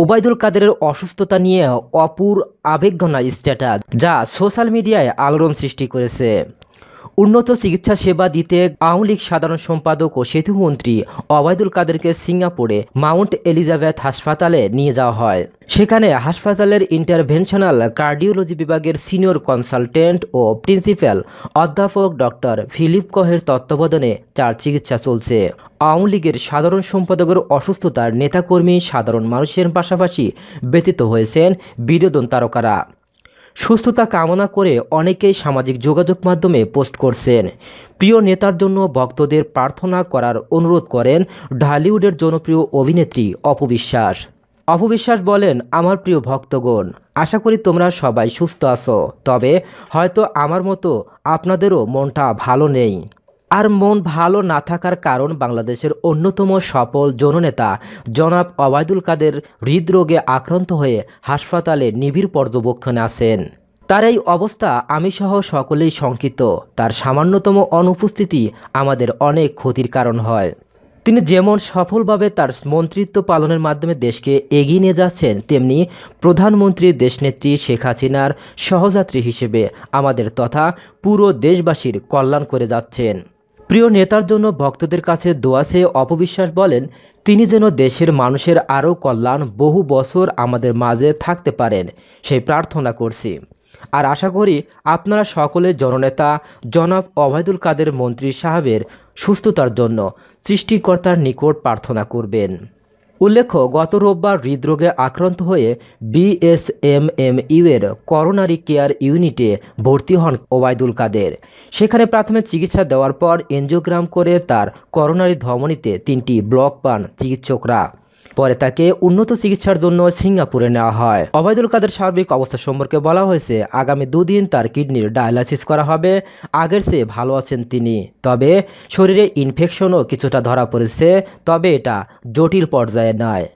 ওবায়দুল কাদেরের অসুস্থতা নিয়ে অপুর আবেগঘন স্ট্যাটাস, যা সোশ্যাল মিডিয়ায় আলোড়ন সৃষ্টি করেছে। উন্নত চিকিৎসা সেবা দিতে আওয়ামী লীগ সাধারণ সম্পাদক ও সেতুমন্ত্রী ওবায়দুল কাদেরকে সিঙ্গাপুরে মাউন্ট এলিজাবেথ হাসপাতালে নিয়ে যাওয়া হয়। সেখানে হাসপাতালের ইন্টারভেনশনাল কার্ডিওলজি বিভাগের সিনিয়র কনসালটেন্ট ও প্রিন্সিপাল অধ্যাপক ডক্টর ফিলিপ কহের তত্ত্বাবধানে তার চিকিৎসা চলছে। আওয়ামী লীগের সাধারণ সম্পাদকের অসুস্থতার নেতাকর্মী, সাধারণ মানুষের পাশাপাশি ব্যতীত হয়েছেন বিনোদন তারকারা। সুস্থতা কামনা করে অনেকেই সামাজিক যোগাযোগ মাধ্যমে পোস্ট করছেন। প্রিয় নেতার জন্য ভক্তদের প্রার্থনা করার অনুরোধ করেন ঢালিউডের জনপ্রিয় অভিনেত্রী অপু বিশ্বাস। অপু বিশ্বাস বলেন, আমার প্রিয় ভক্তগণ, আশা করি তোমরা সবাই সুস্থ আছো, তবে হয়তো আমার মতো আপনাদেরও মনটা ভালো নেই। আর মন ভালো না থাকার কারণ বাংলাদেশের অন্যতম সফল জননেতা জনাব ওবায়দুল কাদের হৃদরোগে আক্রান্ত হয়ে হাসপাতালে নিবিড় পর্যবেক্ষণে আছেন। তার এই অবস্থা আমি সহ সকলেই শঙ্কিত। তার সামান্যতম অনুপস্থিতি আমাদের অনেক ক্ষতির কারণ হয়। তিনি যেমন সফলভাবে তার মন্ত্রিত্ব পালনের মাধ্যমে দেশকে এগিয়ে নিয়ে যাচ্ছেন, তেমনি প্রধানমন্ত্রী দেশনেত্রী শেখ হাসিনার সহযাত্রী হিসেবে আমাদের তথা পুরো দেশবাসীর কল্যাণ করে যাচ্ছেন। প্রিয় নেতার জন্য ভক্তদের কাছে দোয়া চেয়ে অপু বিশ্বাস বলেন, তিনি যেন দেশের মানুষের আরও কল্যাণ বহু বছর আমাদের মাঝে থাকতে পারেন, সেই প্রার্থনা করছি। আর আশা করি আপনারা সকলে জননেতা জনাব ওবায়দুল কাদের মন্ত্রী সাহেবের সুস্থতার জন্য সৃষ্টিকর্তার নিকট প্রার্থনা করবেন। উল্লেখ্য, গত রোববার হৃদরোগে আক্রান্ত হয়ে বিএসএমএমইউ এর করোনারি কেয়ার ইউনিটে ভর্তি হন ওবায়দুল কাদের। সেখানে প্রাথমিক চিকিৎসা দেওয়ার পর এনজিওগ্রাম করে তার করোনারি ধমনীতে 3টি ব্লক পান চিকিৎসকরা। পরে তাকে উন্নত চিকিৎসার জন্য সিঙ্গাপুরে নেওয়া হয়। ওবায়দুল কাদের সার্বিক অবস্থা সম্পর্কে বলা হয়েছে, আগামী 2 দিন তার কিডনির ডায়ালাইসিস করা হবে। আগের চেয়ে ভালো আছেন তিনি, তবে শরীরে ইনফেকশনও কিছুটা ধরা পড়েছে, তবে এটা জটিল পর্যায়ে নয়।